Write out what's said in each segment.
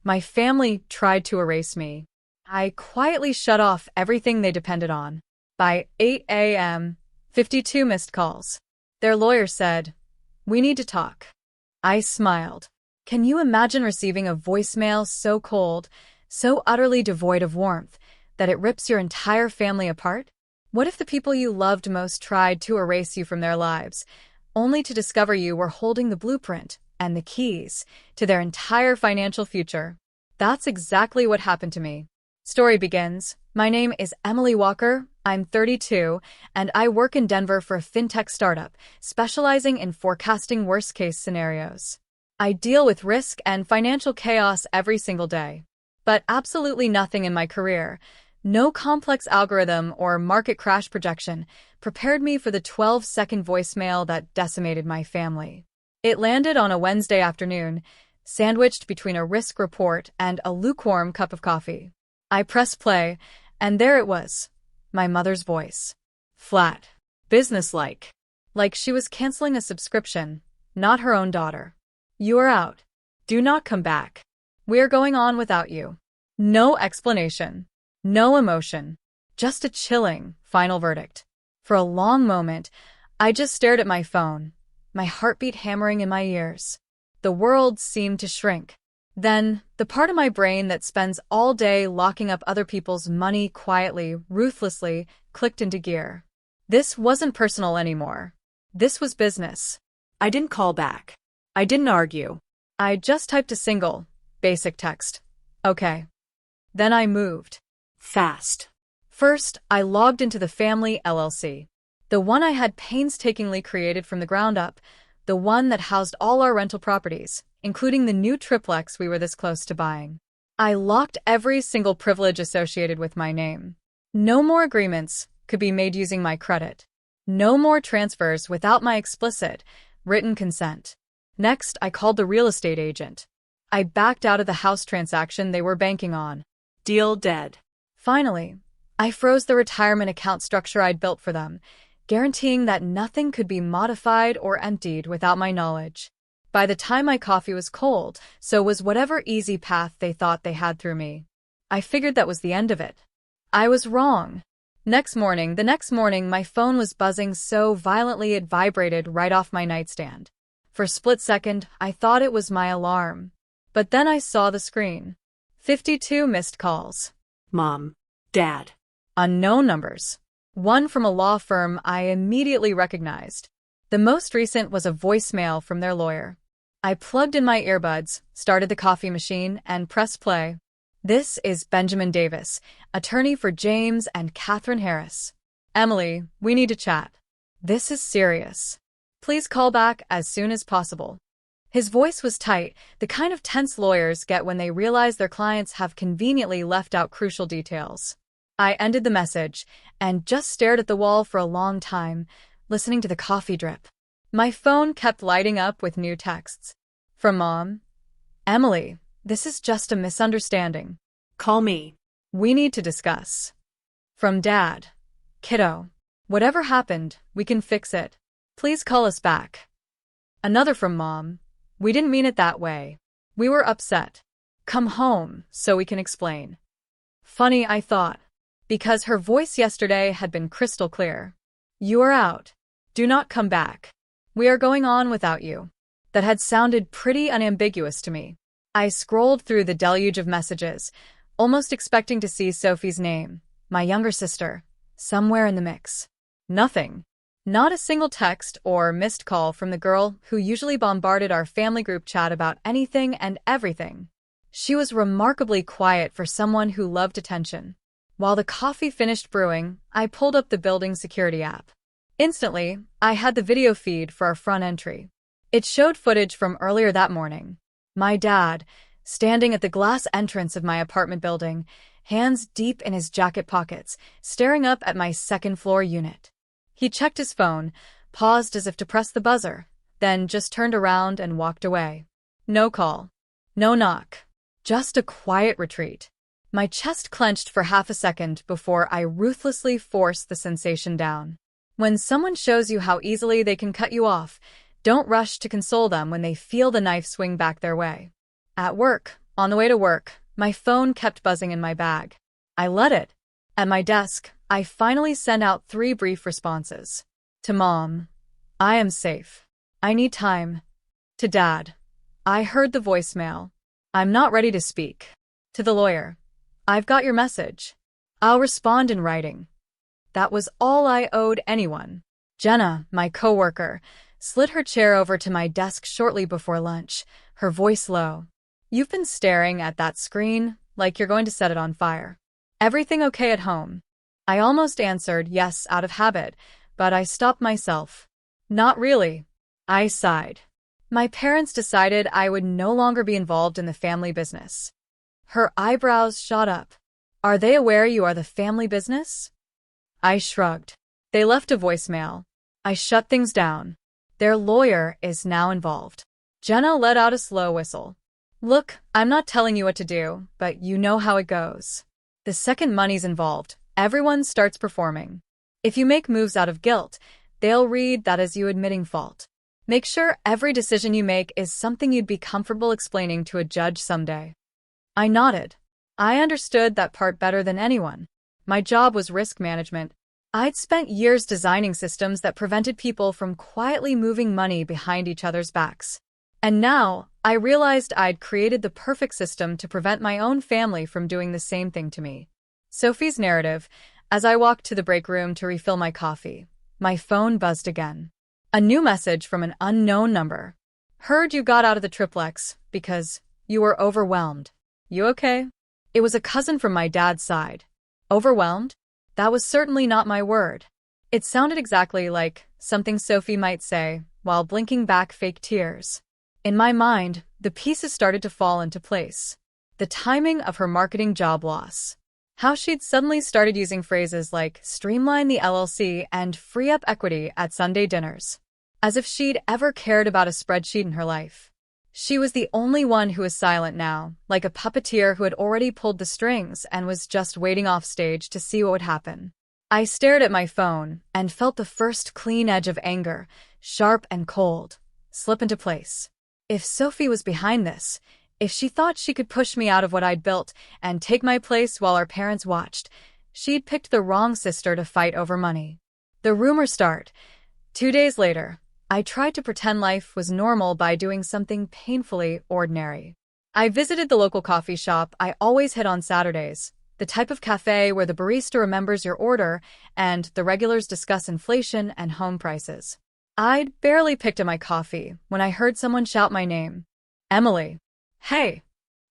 My family tried to erase me. I quietly shut off everything they depended on. By 8 a.m., 52 missed calls. Their lawyer said, "We need to talk." I smiled. Can you imagine receiving a voicemail so cold, so utterly devoid of warmth, that it rips your entire family apart? What if the people you loved most tried to erase you from their lives, only to discover you were holding the blueprint and the keys to their entire financial future? That's exactly what happened to me. Story begins. My name is Emily Walker. I'm 32, and I work in Denver for a fintech startup specializing in forecasting worst-case scenarios. I deal with risk and financial chaos every single day. But absolutely nothing in my career, no complex algorithm or market crash projection, prepared me for the 12-second voicemail that decimated my family. It landed on a Wednesday afternoon, sandwiched between a risk report and a lukewarm cup of coffee. I pressed play, and there it was, my mother's voice. Flat. Businesslike. Like she was canceling a subscription, not her own daughter. "You are out. Do not come back. We are going on without you." No explanation. No emotion. Just a chilling, final verdict. For a long moment, I just stared at my phone, my heartbeat hammering in my ears. The world seemed to shrink. Then, the part of my brain that spends all day locking up other people's money quietly, ruthlessly, clicked into gear. This wasn't personal anymore. This was business. I didn't call back. I didn't argue. I just typed a single, basic text. Okay. Then I moved. Fast. First, I logged into the Family LLC. The one I had painstakingly created from the ground up, the one that housed all our rental properties, including the new triplex we were this close to buying. I locked every single privilege associated with my name. No more agreements could be made using my credit. No more transfers without my explicit, written consent. Next, I called the real estate agent. I backed out of the house transaction they were banking on. Deal dead. Finally, I froze the retirement account structure I'd built for them, guaranteeing that nothing could be modified or emptied without my knowledge. By the time my coffee was cold, so was whatever easy path they thought they had through me. I figured that was the end of it. I was wrong. The next morning, my phone was buzzing so violently it vibrated right off my nightstand. For a split second, I thought it was my alarm. But then I saw the screen. 52 missed calls. Mom. Dad. Unknown numbers. One from a law firm I immediately recognized. The most recent was a voicemail from their lawyer. I plugged in my earbuds, started the coffee machine, and pressed play. "This is Benjamin Davis, attorney for James and Catherine Harris. Emily, we need to chat. This is serious. Please call back as soon as possible." His voice was tight, the kind of tense lawyers get when they realize their clients have conveniently left out crucial details. I ended the message and just stared at the wall for a long time, listening to the coffee drip. My phone kept lighting up with new texts. From Mom. "Emily, this is just a misunderstanding. Call me. We need to discuss." From Dad. "Kiddo, whatever happened, we can fix it. Please call us back." Another from Mom. "We didn't mean it that way. We were upset. Come home so we can explain." Funny, I thought, because her voice yesterday had been crystal clear. "You are out. Do not come back. We are going on without you." That had sounded pretty unambiguous to me. I scrolled through the deluge of messages, almost expecting to see Sophie's name, my younger sister, somewhere in the mix. Nothing. Not a single text or missed call from the girl who usually bombarded our family group chat about anything and everything. She was remarkably quiet for someone who loved attention. While the coffee finished brewing, I pulled up the building security app. Instantly, I had the video feed for our front entry. It showed footage from earlier that morning. My dad, standing at the glass entrance of my apartment building, hands deep in his jacket pockets, staring up at my second-floor unit. He checked his phone, paused as if to press the buzzer, then just turned around and walked away. No call. No knock. Just a quiet retreat. My chest clenched for half a second before I ruthlessly forced the sensation down. When someone shows you how easily they can cut you off, don't rush to console them when they feel the knife swing back their way. At work, On the way to work, my phone kept buzzing in my bag. I let it. At my desk, I finally sent out 3 brief responses. To Mom, I am safe. I need time. To Dad, I heard the voicemail. I'm not ready to speak. To the lawyer, I've got your message. I'll respond in writing. That was all I owed anyone. Jenna, my coworker, slid her chair over to my desk shortly before lunch, her voice low. You've been staring at that screen like you're going to set it on fire. Everything okay at home? I almost answered yes out of habit, but I stopped myself. Not really. I sighed. My parents decided I would no longer be involved in the family business. Her eyebrows shot up. Are they aware you are the family business? I shrugged. They left a voicemail. I shut things down. Their lawyer is now involved. Jenna let out a slow whistle. Look, I'm not telling you what to do, but you know how it goes. The second money's involved, everyone starts performing. If you make moves out of guilt, they'll read that as you admitting fault. Make sure every decision you make is something you'd be comfortable explaining to a judge someday. I nodded. I understood that part better than anyone. My job was risk management. I'd spent years designing systems that prevented people from quietly moving money behind each other's backs. And now, I realized I'd created the perfect system to prevent my own family from doing the same thing to me. Sophie's narrative, as I walked to the break room to refill my coffee. My phone buzzed again. A new message from an unknown number. Heard you got out of the triplex because you were overwhelmed. You okay? It was a cousin from my dad's side. Overwhelmed? That was certainly not my word. It sounded exactly like something Sophie might say while blinking back fake tears. In my mind, the pieces started to fall into place. The timing of her marketing job loss. How she'd suddenly started using phrases like streamline the LLC and free up equity at Sunday dinners. As if she'd ever cared about a spreadsheet in her life. She was the only one who was silent now, like a puppeteer who had already pulled the strings and was just waiting off stage to see what would happen. I stared at my phone and felt the first clean edge of anger, sharp and cold, slip into place. If Sophie was behind this, if she thought she could push me out of what I'd built and take my place while our parents watched, she'd picked the wrong sister to fight over money. The rumor started. 2 days later, I tried to pretend life was normal by doing something painfully ordinary. I visited the local coffee shop I always hit on Saturdays, the type of cafe where the barista remembers your order and the regulars discuss inflation and home prices. I'd barely picked at my coffee when I heard someone shout my name. Emily. Hey.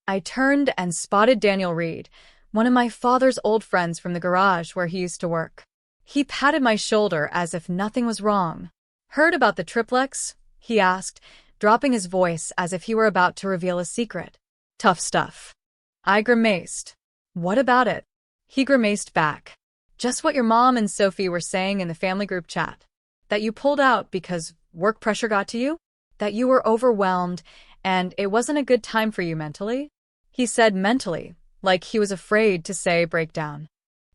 I turned and spotted Daniel Reed, one of my father's old friends from the garage where he used to work. He patted my shoulder as if nothing was wrong. Heard about the triplex? He asked, dropping his voice as if he were about to reveal a secret. Tough stuff. I grimaced. What about it? He grimaced back. Just what your mom and Sophie were saying in the family group chat. That you pulled out because work pressure got to you? That you were overwhelmed and it wasn't a good time for you mentally? He said mentally, like he was afraid to say breakdown.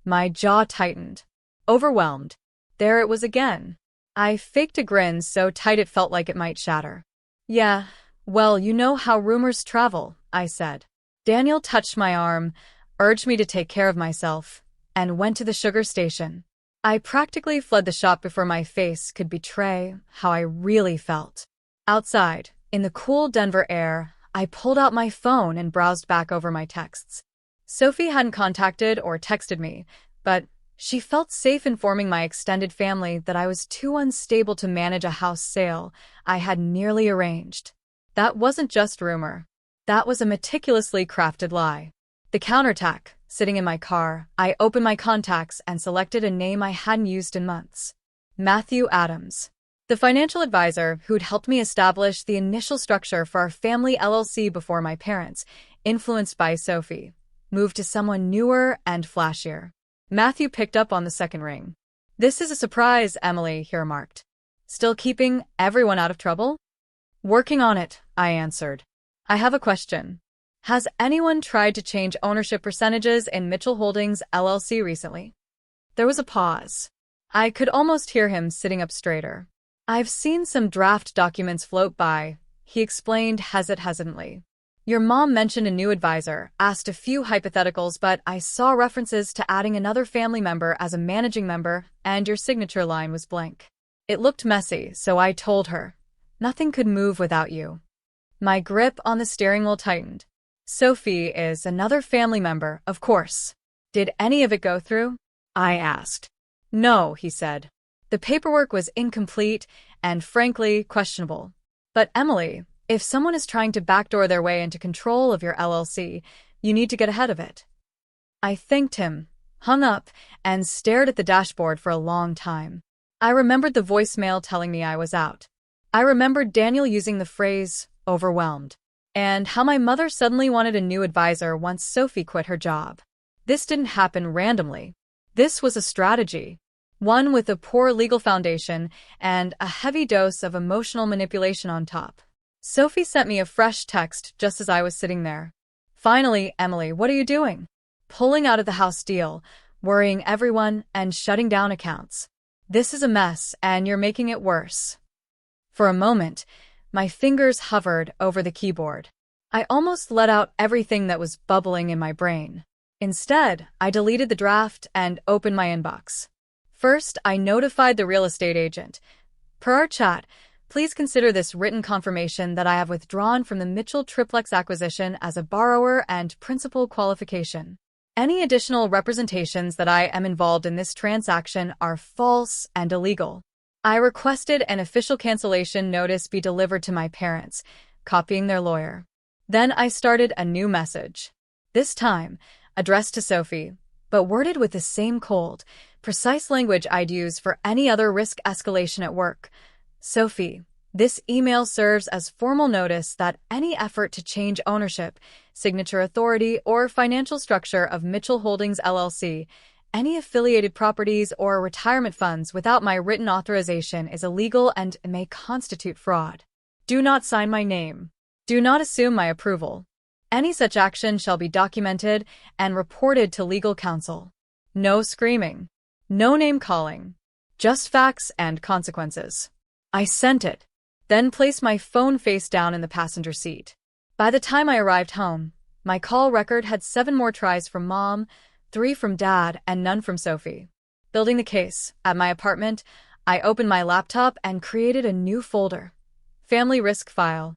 My jaw tightened. Overwhelmed. There it was again. I faked a grin so tight it felt like it might shatter. Yeah, well, you know how rumors travel, I said. Daniel touched my arm, urged me to take care of myself, and went to the sugar station. I practically fled the shop before my face could betray how I really felt. Outside, in the cool Denver air, I pulled out my phone and browsed back over my texts. Sophie hadn't contacted or texted me, but she felt safe informing my extended family that I was too unstable to manage a house sale I had nearly arranged. That wasn't just rumor. That was a meticulously crafted lie. The counterattack, sitting in my car, I opened my contacts and selected a name I hadn't used in months. Matthew Adams. The financial advisor who'd helped me establish the initial structure for our family LLC before my parents, influenced by Sophie, moved to someone newer and flashier. Matthew picked up on the second ring. This is a surprise, Emily, he remarked. Still keeping everyone out of trouble? Working on it, I answered. I have a question. Has anyone tried to change ownership percentages in Mitchell Holdings LLC recently? There was a pause. I could almost hear him sitting up straighter. I've seen some draft documents float by, he explained hesitantly. Your mom mentioned a new advisor, asked a few hypotheticals, but I saw references to adding another family member as a managing member, and your signature line was blank. It looked messy, so I told her, nothing could move without you. My grip on the steering wheel tightened. Sophie is another family member, of course. Did any of it go through? I asked. No, he said. The paperwork was incomplete and, frankly, questionable. But Emily, if someone is trying to backdoor their way into control of your LLC, you need to get ahead of it. I thanked him, hung up, and stared at the dashboard for a long time. I remembered the voicemail telling me I was out. I remembered Daniel using the phrase, overwhelmed, and how my mother suddenly wanted a new advisor once Sophie quit her job. This didn't happen randomly. This was a strategy. One with a poor legal foundation and a heavy dose of emotional manipulation on top. Sophie sent me a fresh text just as I was sitting there. Finally, Emily, what are you doing? Pulling out of the house deal, worrying everyone, and shutting down accounts. This is a mess, and you're making it worse. For a moment, my fingers hovered over the keyboard. I almost let out everything that was bubbling in my brain. Instead, I deleted the draft and opened my inbox. First, I notified the real estate agent. Per our chat, please consider this written confirmation that I have withdrawn from the Mitchell Triplex acquisition as a borrower and principal qualification. Any additional representations that I am involved in this transaction are false and illegal. I requested an official cancellation notice be delivered to my parents, copying their lawyer. Then I started a new message. This time, addressed to Sophie, but worded with the same cold, precise language I'd use for any other risk escalation at work. Sophie, this email serves as formal notice that any effort to change ownership, signature authority, or financial structure of Mitchell Holdings LLC, any affiliated properties or retirement funds without my written authorization is illegal and may constitute fraud. Do not sign my name. Do not assume my approval. Any such action shall be documented and reported to legal counsel. No screaming. No name-calling. Just facts and consequences. I sent it, then placed my phone face down in the passenger seat. By the time I arrived home, my call record had 7 more tries from Mom, 3 from Dad, and none from Sophie. Building the case, at my apartment, I opened my laptop and created a new folder. Family Risk File.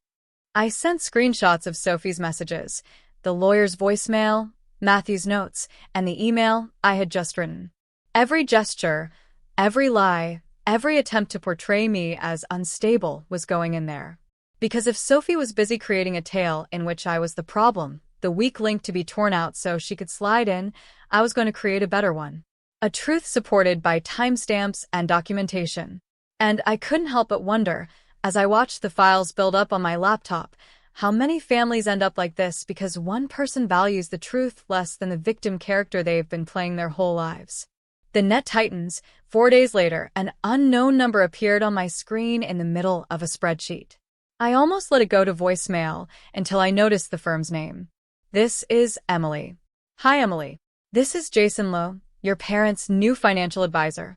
I sent screenshots of Sophie's messages, the lawyer's voicemail, Matthew's notes, and the email I had just written. Every gesture, every lie, every attempt to portray me as unstable was going in there. Because if Sophie was busy creating a tale in which I was the problem, the weak link to be torn out so she could slide in, I was going to create a better one. A truth supported by timestamps and documentation. And I couldn't help but wonder, as I watched the files build up on my laptop, how many families end up like this because one person values the truth less than the victim character they've been playing their whole lives. The net tightens. 4 days later, an unknown number appeared on my screen in the middle of a spreadsheet. I almost let it go to voicemail until I noticed the firm's name. This is Emily. Hi, Emily. This is Jason Lowe, your parents' new financial advisor.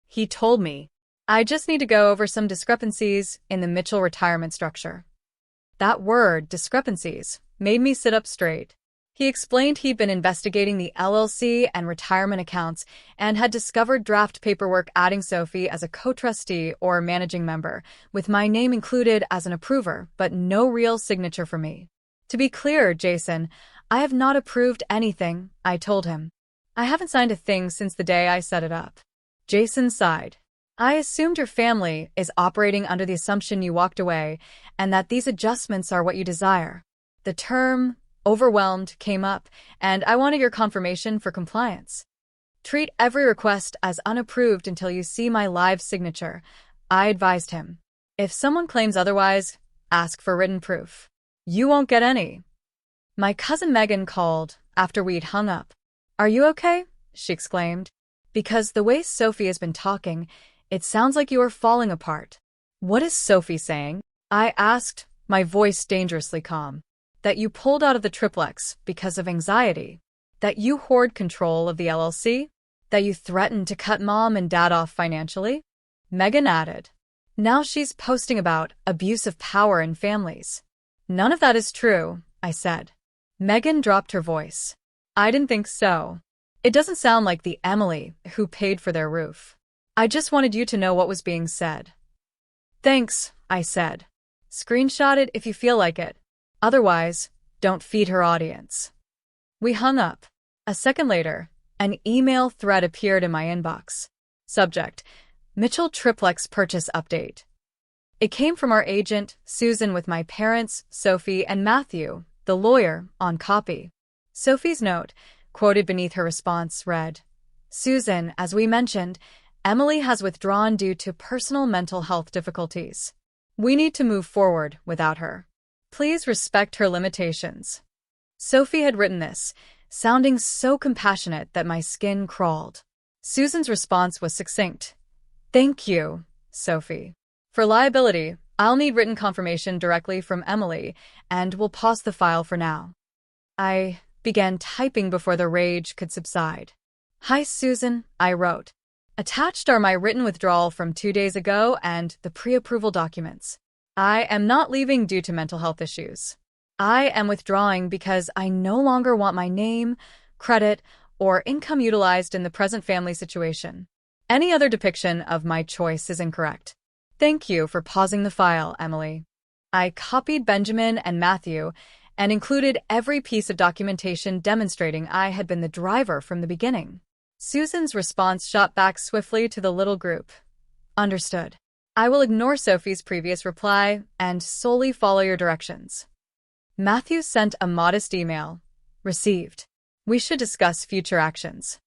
He told me, I just need to go over some discrepancies in the Mitchell retirement structure. That word, discrepancies, made me sit up straight. He explained he'd been investigating the LLC and retirement accounts and had discovered draft paperwork adding Sophie as a co-trustee or managing member, with my name included as an approver, but no real signature for me. To be clear, Jason, I have not approved anything, I told him. I haven't signed a thing since the day I set it up. Jason sighed. I assumed your family is operating under the assumption you walked away and that these adjustments are what you desire. The term overwhelmed came up, and I wanted your confirmation for compliance. Treat every request as unapproved until you see my live signature, I advised him. If someone claims otherwise, ask for written proof. You won't get any. My cousin Megan called after we'd hung up. Are you okay? She exclaimed. Because the way Sophie has been talking, it sounds like you are falling apart. What is Sophie saying? I asked, my voice dangerously calm. That you pulled out of the triplex because of anxiety. That you hoard control of the LLC. That you threatened to cut Mom and Dad off financially. Megan added. Now she's posting about abuse of power in families. None of that is true, I said. Megan dropped her voice. I didn't think so. It doesn't sound like the Emily who paid for their roof. I just wanted you to know what was being said. Thanks, I said. Screenshot it if you feel like it. Otherwise, don't feed her audience. We hung up. A second later, an email thread appeared in my inbox. Subject: Mitchell Triplex Purchase Update. It came from our agent, Susan, with my parents, Sophie, and Matthew, the lawyer, on copy. Sophie's note, quoted beneath her response, read, Susan, as we mentioned, Emily has withdrawn due to personal mental health difficulties. We need to move forward without her. Please respect her limitations. Sophie had written this, sounding so compassionate that my skin crawled. Susan's response was succinct. Thank you, Sophie. For liability, I'll need written confirmation directly from Emily, and we'll pause the file for now. I began typing before the rage could subside. Hi, Susan, I wrote. Attached are my written withdrawal from 2 days ago and the pre-approval documents. I am not leaving due to mental health issues. I am withdrawing because I no longer want my name, credit, or income utilized in the present family situation. Any other depiction of my choice is incorrect. Thank you for pausing the file, Emily. I copied Benjamin and Matthew and included every piece of documentation demonstrating I had been the driver from the beginning. Susan's response shot back swiftly to the little group. Understood. I will ignore Sophie's previous reply and solely follow your directions. Matthew sent a modest email. Received. We should discuss future actions.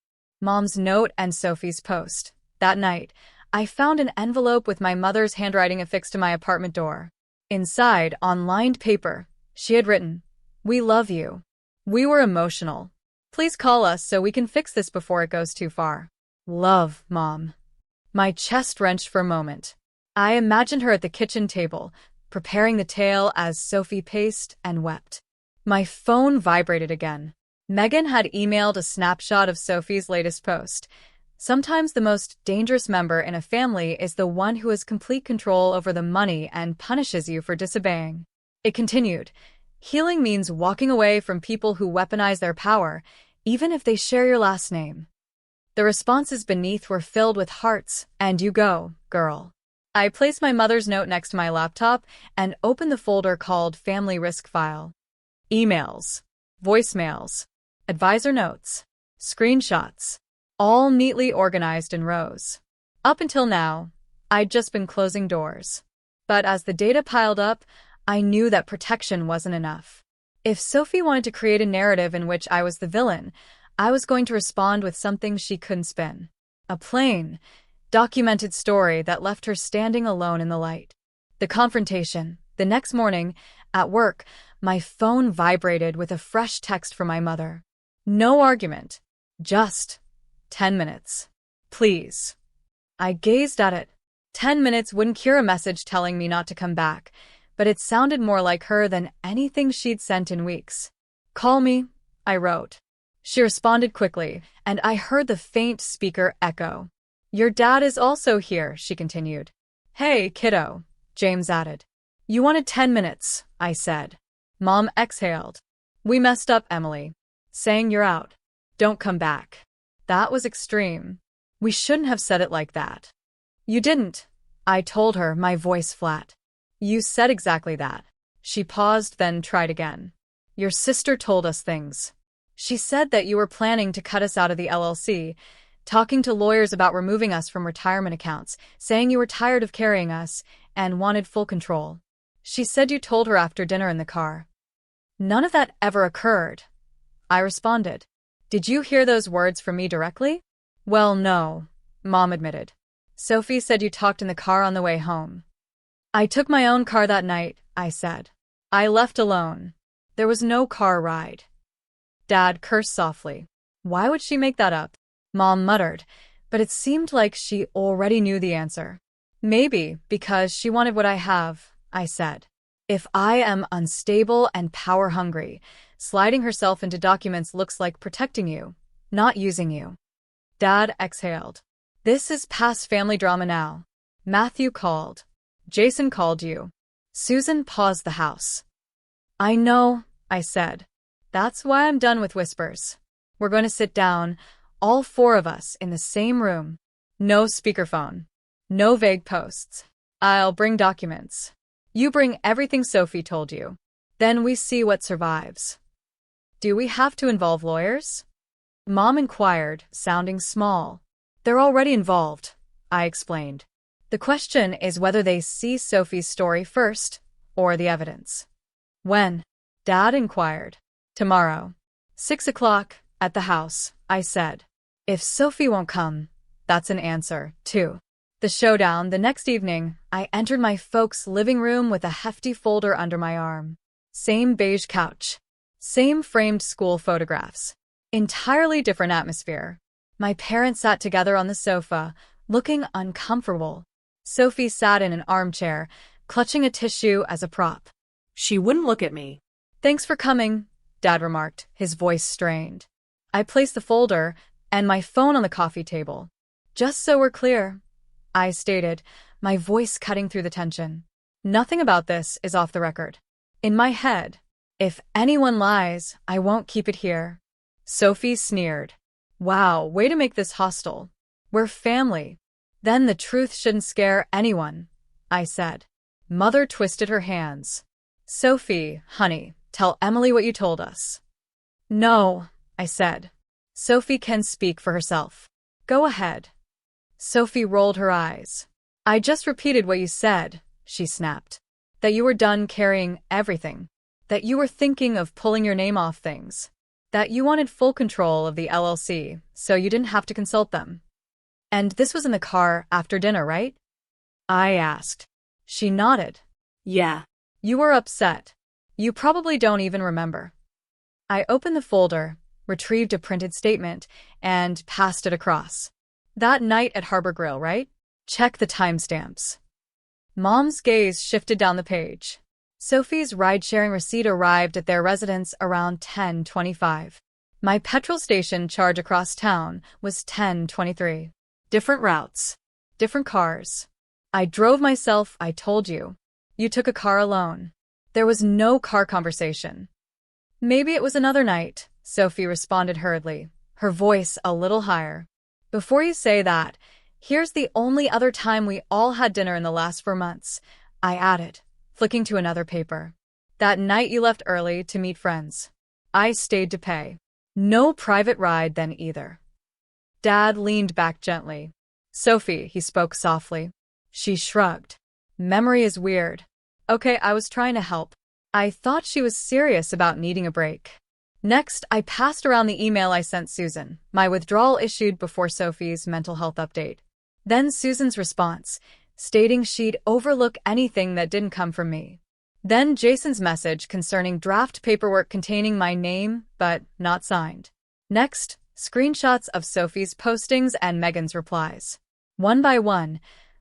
Mom's note and Sophie's post. That night, I found an envelope with my mother's handwriting affixed to my apartment door. Inside, on lined paper, she had written, We love you. We were emotional. Please call us so we can fix this before it goes too far. Love, Mom. My chest wrenched for a moment. I imagined her at the kitchen table, preparing the tale as Sophie paced and wept. My phone vibrated again. Megan had emailed a snapshot of Sophie's latest post. Sometimes the most dangerous member in a family is the one who has complete control over the money and punishes you for disobeying. It continued, Healing means walking away from people who weaponize their power, even if they share your last name. The responses beneath were filled with hearts, and you go, girl. I placed my mother's note next to my laptop and opened the folder called Family Risk File. Emails, voicemails, advisor notes, screenshots, all neatly organized in rows. Up until now, I'd just been closing doors. But as the data piled up, I knew that protection wasn't enough. If Sophie wanted to create a narrative in which I was the villain, I was going to respond with something she couldn't spin. A plain, documented story that left her standing alone in the light. The confrontation. The next morning, at work, my phone vibrated with a fresh text from my mother. No argument. Just 10 minutes. Please. I gazed at it. 10 minutes wouldn't cure a message telling me not to come back, but it sounded more like her than anything she'd sent in weeks. Call me, I wrote. She responded quickly, and I heard the faint speaker echo. Your dad is also here, she continued. Hey, kiddo, James added. You wanted 10 minutes, I said. Mom exhaled. We messed up, Emily. Saying you're out. Don't come back. That was extreme. We shouldn't have said it like that. You didn't, I told her, my voice flat. You said exactly that. She paused, then tried again. Your sister told us things. She said that you were planning to cut us out of the LLC, talking to lawyers about removing us from retirement accounts, saying you were tired of carrying us and wanted full control. She said you told her after dinner in the car. None of that ever occurred, I responded. Did you hear those words from me directly? Well, no, Mom admitted. Sophie said you talked in the car on the way home. I took my own car that night, I said. I left alone. There was no car ride. Dad cursed softly. Why would she make that up? Mom muttered, but it seemed like she already knew the answer. Maybe because she wanted what I have, I said. If I am unstable and power-hungry, sliding herself into documents looks like protecting you, not using you. Dad exhaled. This is past family drama now. Matthew called. Jason called you. Susan paused the house. I know, I said. That's why I'm done with whispers. We're going to sit down, all four of us, in the same room. No speakerphone. No vague posts. I'll bring documents. You bring everything Sophie told you. Then we see what survives. Do we have to involve lawyers? Mom inquired, sounding small. They're already involved, I explained. The question is whether they see Sophie's story first, or the evidence. When? Dad inquired. Tomorrow. 6 o'clock, at the house, I said. If Sophie won't come, that's an answer, too. The showdown the next evening, I entered my folks' living room with a hefty folder under my arm. Same beige couch. Same framed school photographs. Entirely different atmosphere. My parents sat together on the sofa, looking uncomfortable. Sophie sat in an armchair, clutching a tissue as a prop. She wouldn't look at me. Thanks for coming, Dad remarked, his voice strained. I placed the folder and my phone on the coffee table. Just so we're clear, I stated, my voice cutting through the tension. Nothing about this is off the record. In my head, if anyone lies, I won't keep it here. Sophie sneered. Wow, way to make this hostile. We're family. Then the truth shouldn't scare anyone, I said. Mother twisted her hands. Sophie, honey, tell Emily what you told us. No, I said. Sophie can speak for herself. Go ahead. Sophie rolled her eyes. I just repeated what you said, she snapped. That you were done carrying everything. That you were thinking of pulling your name off things. That you wanted full control of the LLC, so you didn't have to consult them. And this was in the car after dinner, right? I asked. She nodded. Yeah. You were upset. You probably don't even remember. I opened the folder, retrieved a printed statement, and passed it across. That night at Harbor Grill, right? Check the timestamps. Mom's gaze shifted down the page. Sophie's ride-sharing receipt arrived at their residence around 10:25. My petrol station charge across town was 10:23. Different routes. Different cars. I drove myself, I told you. You took a car alone. There was no car conversation. Maybe it was another night, Sophie responded hurriedly, her voice a little higher. Before you say that, here's the only other time we all had dinner in the last 4 months, I added, flicking to another paper. That night you left early to meet friends. I stayed to pay. No private ride then either. Dad leaned back gently. Sophie, he spoke softly. She shrugged. Memory is weird. Okay, I was trying to help. I thought she was serious about needing a break. Next, I passed around the email I sent Susan, my withdrawal issued before Sophie's mental health update. Then Susan's response, stating she'd overlook anything that didn't come from me. Then Jason's message concerning draft paperwork containing my name, but not signed. Next, screenshots of Sophie's postings and Megan's replies. One by one,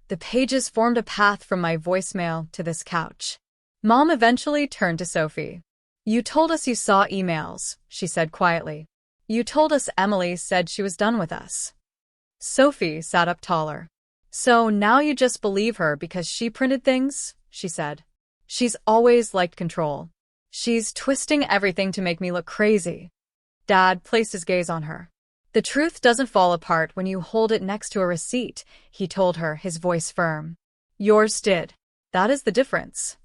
the pages formed a path from my voicemail to this couch. Mom eventually turned to Sophie. You told us you saw emails, she said quietly. You told us Emily said she was done with us. Sophie sat up taller. So now you just believe her because she printed things, she said. She's always liked control. She's twisting everything to make me look crazy. Dad placed his gaze on her. The truth doesn't fall apart when you hold it next to a receipt, he told her, his voice firm. Yours did. That is the difference.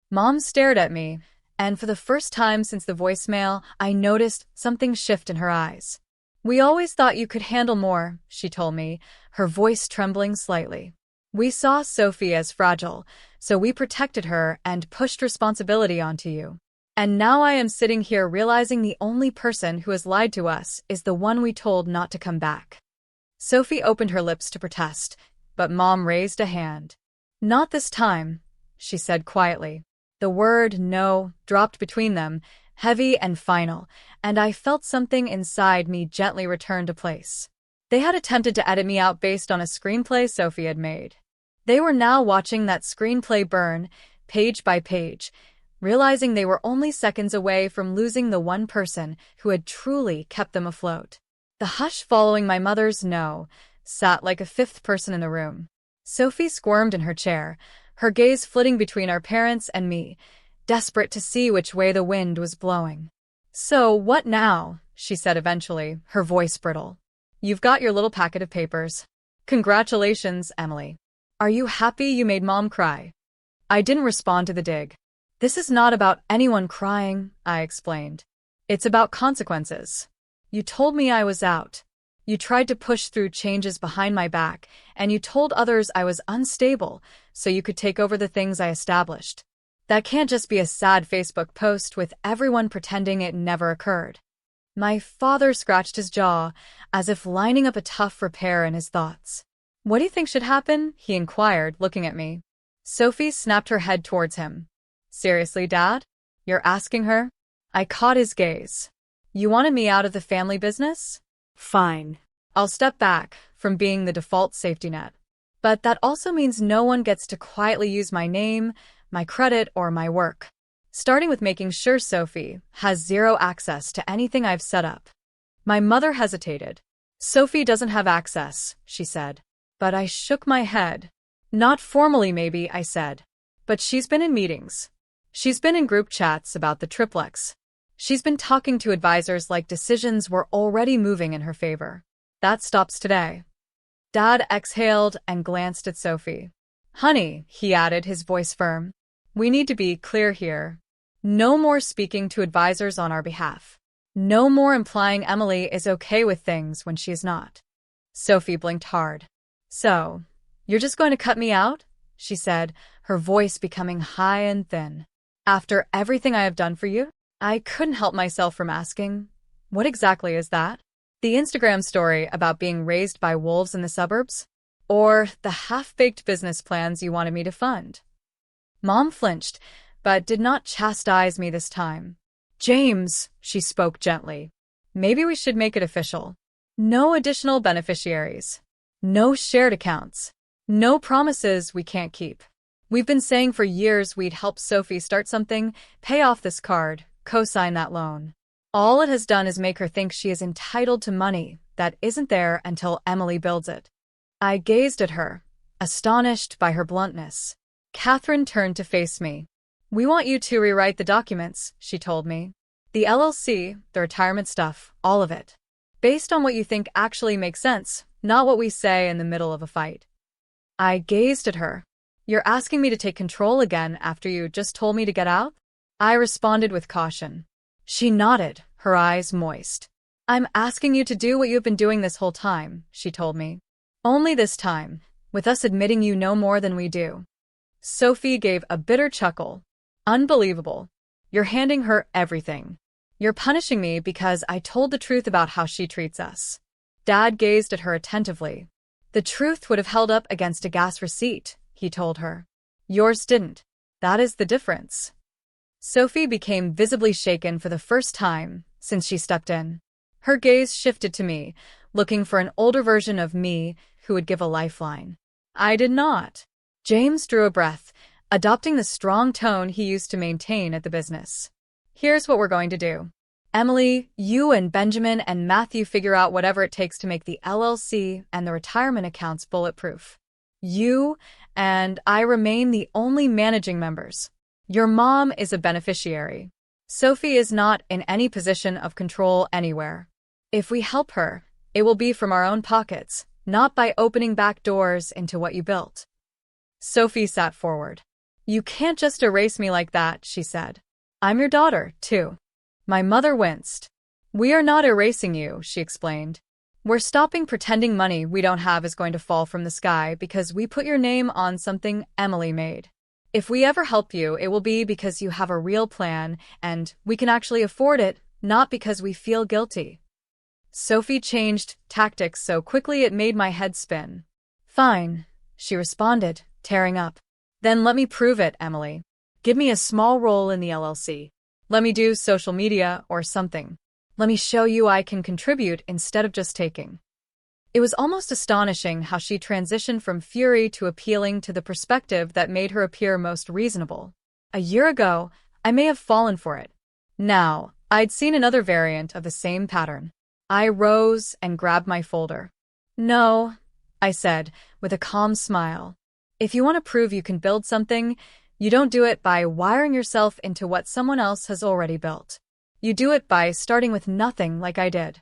Mom stared at me, and for the first time since the voicemail, I noticed something shift in her eyes. We always thought you could handle more, she told me, her voice trembling slightly. We saw Sophie as fragile, so we protected her and pushed responsibility onto you. And now I am sitting here realizing the only person who has lied to us is the one we told not to come back. Sophie opened her lips to protest, but Mom raised a hand. Not this time, she said quietly. The word no dropped between them, heavy and final, and I felt something inside me gently return to place. They had attempted to edit me out based on a screenplay Sophie had made. They were now watching that screenplay burn, page by page, realizing they were only seconds away from losing the one person who had truly kept them afloat. The hush following my mother's no sat like a fifth person in the room. Sophie squirmed in her chair, her gaze flitting between our parents and me, desperate to see which way the wind was blowing. "So, what now?" she said eventually, her voice brittle. "You've got your little packet of papers. Congratulations, Emily. Are you happy you made Mom cry?" I didn't respond to the dig. "This is not about anyone crying," I explained. "It's about consequences. You told me I was out. You tried to push through changes behind my back, and you told others I was unstable so you could take over the things I established. That can't just be a sad Facebook post with everyone pretending it never occurred." My father scratched his jaw, as if lining up a tough repair in his thoughts. "What do you think should happen?" he inquired, looking at me. Sophie snapped her head towards him. "Seriously, Dad? You're asking her?" I caught his gaze. "You wanted me out of the family business? Fine. I'll step back from being the default safety net. But that also means no one gets to quietly use my name, my credit, or my work. Starting with making sure Sophie has zero access to anything I've set up." My mother hesitated. "Sophie doesn't have access," she said. But I shook my head. "Not formally, maybe," I said. "But she's been in meetings. She's been in group chats about the triplex. She's been talking to advisors like decisions were already moving in her favor. That stops today." Dad exhaled and glanced at Sophie. "Honey," he added, his voice firm, "we need to be clear here. No more speaking to advisors on our behalf. No more implying Emily is okay with things when she is not." Sophie blinked hard. "So, you're just going to cut me out?" she said, her voice becoming high and thin. "After everything I have done for you?" I couldn't help myself from asking, "What exactly is that? The Instagram story about being raised by wolves in the suburbs? Or the half-baked business plans you wanted me to fund?" Mom flinched, but did not chastise me this time. "James," she spoke gently, "maybe we should make it official. No additional beneficiaries. No shared accounts. No promises we can't keep. We've been saying for years we'd help Sophie start something, pay off this card, co-sign that loan. All it has done is make her think she is entitled to money that isn't there until Emily builds it." I gazed at her, astonished by her bluntness. Catherine turned to face me. "We want you to rewrite the documents," she told me. "The LLC, the retirement stuff, all of it. Based on what you think actually makes sense, not what we say in the middle of a fight." I gazed at her. "You're asking me to take control again after you just told me to get out?" I responded with caution. She nodded, her eyes moist. "I'm asking you to do what you've been doing this whole time," she told me. "Only this time, with us admitting you know more than we do." Sophie gave a bitter chuckle. "Unbelievable. You're handing her everything. You're punishing me because I told the truth about how she treats us." Dad gazed at her attentively. "The truth would have held up against a gas receipt," he told her. "Yours didn't. That is the difference." Sophie became visibly shaken for the first time since she stepped in. Her gaze shifted to me, looking for an older version of me who would give a lifeline. I did not. James drew a breath, adopting the strong tone he used to maintain at the business. "Here's what we're going to do. Emily, you and Benjamin and Matthew figure out whatever it takes to make the LLC and the retirement accounts bulletproof. You and I remain the only managing members. Your mom is a beneficiary. Sophie is not in any position of control anywhere. If we help her, it will be from our own pockets, not by opening back doors into what you built." Sophie sat forward. "You can't just erase me like that," she said. "I'm your daughter, too." My mother winced. "We are not erasing you," she explained. "We're stopping pretending money we don't have is going to fall from the sky because we put your name on something Emily made. If we ever help you, it will be because you have a real plan and we can actually afford it, not because we feel guilty." Sophie changed tactics so quickly it made my head spin. "Fine," she responded, tearing up. "Then let me prove it, Emily. Give me a small role in the LLC. Let me do social media or something. Let me show you I can contribute instead of just taking." It was almost astonishing how she transitioned from fury to appealing to the perspective that made her appear most reasonable. A year ago, I may have fallen for it. Now, I'd seen another variant of the same pattern. I rose and grabbed my folder. "No," I said, with a calm smile. "If you want to prove you can build something, You don't do it by wiring yourself into what someone else has already built. You do it by starting with nothing like I did.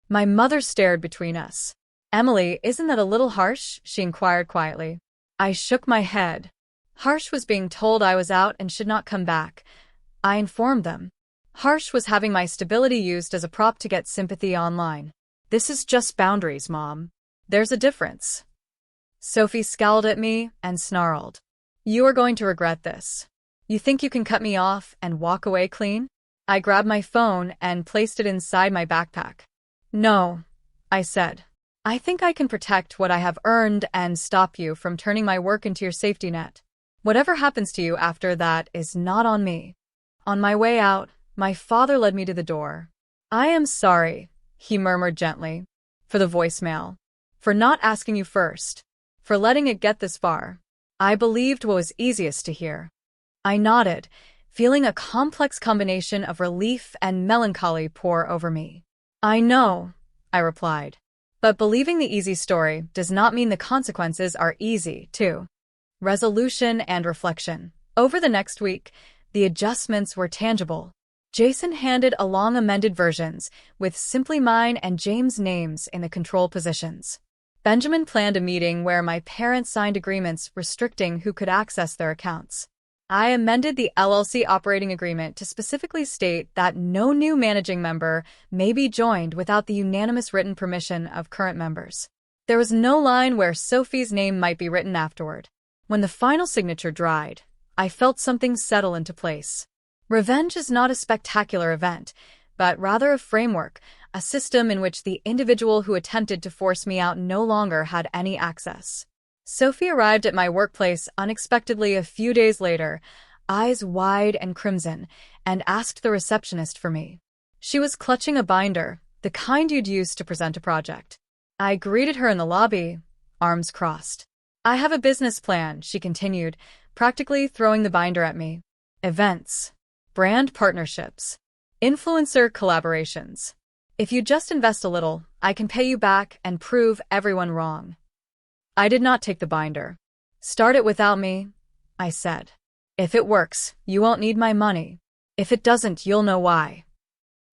My mother stared between us. Emily, isn't that a little harsh? She inquired quietly. I shook my head. Harsh was being told I was out and should not come back. I informed them. Harsh was having my stability used as a prop to get sympathy online. This is just boundaries, Mom. There's a difference. Sophie scowled at me and snarled. You are going to regret this. You think you can cut me off and walk away clean? I grabbed my phone and placed it inside my backpack. No, I said. I think I can protect what I have earned and stop you from turning my work into your safety net. Whatever happens to you after that is not on me. On my way out, my father led me to the door. I am sorry, he murmured gently, for the voicemail, for not asking you first, for letting it get this far. I believed what was easiest to hear. I nodded, feeling a complex combination of relief and melancholy pour over me. I know, I replied. But believing the easy story does not mean the consequences are easy, too. Resolution and reflection. Over the next week, the adjustments were tangible. Jason handed along amended versions, with Simply Mine and James' names in the control positions. Benjamin planned a meeting where my parents signed agreements restricting who could access their accounts. I amended the LLC operating agreement to specifically state that no new managing member may be joined without the unanimous written permission of current members. There was no line where Sophie's name might be written afterward. When the final signature dried, I felt something settle into place. Revenge is not a spectacular event, but rather a framework, a system in which the individual who attempted to force me out no longer had any access. Sophie arrived at my workplace unexpectedly a few days later, eyes wide and crimson, and asked the receptionist for me. She was clutching a binder, the kind you'd use to present a project. I greeted her in the lobby, arms crossed. I have a business plan, she continued, practically throwing the binder at me. Events, brand partnerships, influencer collaborations. If you just invest a little, I can pay you back and prove everyone wrong. I did not take the binder. Start it without me, I said. If it works, you won't need my money. If it doesn't, you'll know why.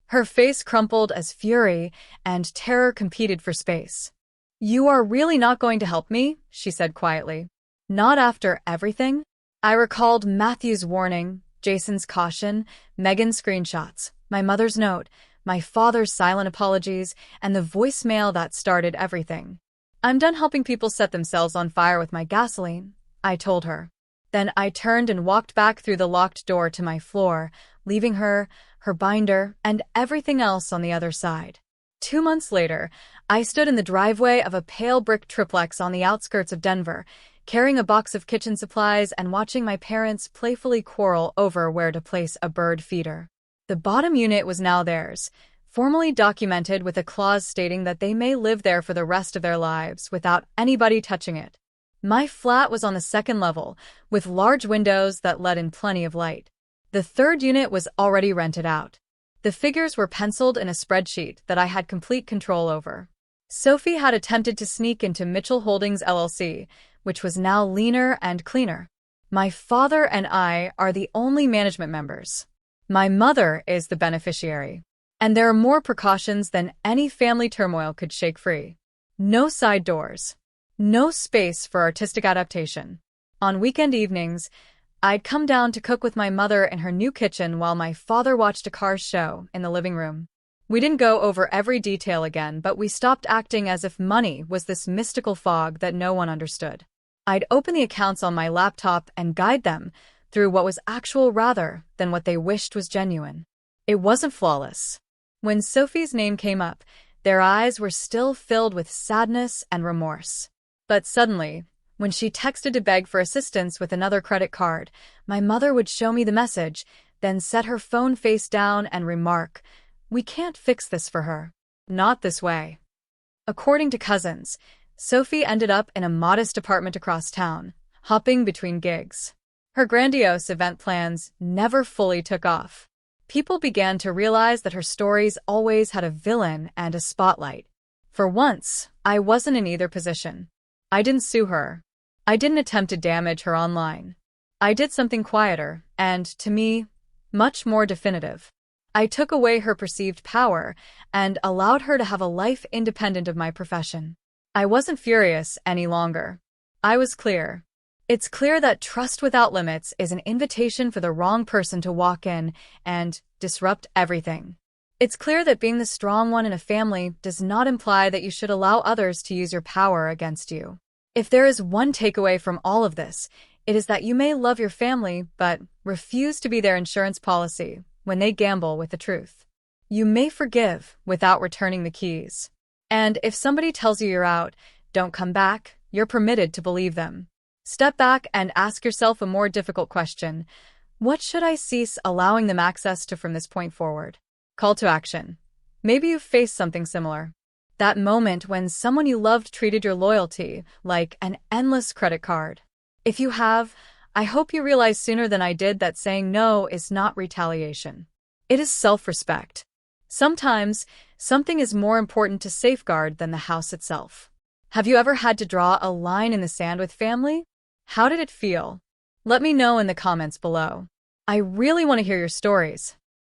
Her face crumpled as fury and terror competed for space. You are really not going to help me, she said quietly. Not after everything? I recalled Matthew's warning, Jason's caution, Megan's screenshots, my mother's note, my father's silent apologies, and the voicemail that started everything. I'm done helping people set themselves on fire with my gasoline, I told her. Then I turned and walked back through the locked door to my floor, leaving her, her binder, and everything else on the other side. 2 months later, I stood in the driveway of a pale brick triplex on the outskirts of Denver, carrying a box of kitchen supplies and watching my parents playfully quarrel over where to place a bird feeder. The bottom unit was now theirs, formally documented with a clause stating that they may live there for the rest of their lives without anybody touching it. My flat was on the second level, with large windows that let in plenty of light. The third unit was already rented out. The figures were penciled in a spreadsheet that I had complete control over. Sophie had attempted to sneak into Mitchell Holdings LLC, which was now leaner and cleaner. My father and I are the only management members. My mother is the beneficiary. And there are more precautions than any family turmoil could shake free. No side doors. No space for artistic adaptation. On weekend evenings, I'd come down to cook with my mother in her new kitchen while my father watched a Cars show in the living room. We didn't go over every detail again, but we stopped acting as if money was this mystical fog that no one understood. I'd open the accounts on my laptop and guide them through what was actual rather than what they wished was genuine. It wasn't flawless. When Sophie's name came up, their eyes were still filled with sadness and remorse. But suddenly, when she texted to beg for assistance with another credit card, my mother would show me the message, then set her phone face down and remark, "We can't fix this for her. Not this way." According to cousins, Sophie ended up in a modest apartment across town, hopping between gigs. Her grandiose event plans never fully took off. People began to realize that her stories always had a villain and a spotlight. For once, I wasn't in either position. I didn't sue her. I didn't attempt to damage her online. I did something quieter, and, to me, much more definitive. I took away her perceived power and allowed her to have a life independent of my profession. I wasn't furious any longer. I was clear. It's clear that trust without limits is an invitation for the wrong person to walk in and disrupt everything. It's clear that being the strong one in a family does not imply that you should allow others to use your power against you. If there is one takeaway from all of this, it is that you may love your family but refuse to be their insurance policy when they gamble with the truth. You may forgive without returning the keys. And if somebody tells you you're out, don't come back, you're permitted to believe them. Step back and ask yourself a more difficult question. What should I cease allowing them access to from this point forward? Call to action. Maybe you've faced something similar. That moment when someone you loved treated your loyalty like an endless credit card. If you have, I hope you realize sooner than I did that saying no is not retaliation. It is self-respect. Sometimes, something is more important to safeguard than the house itself. Have you ever had to draw a line in the sand with family? How did it feel? Let me know in the comments below. I really want to hear your stories.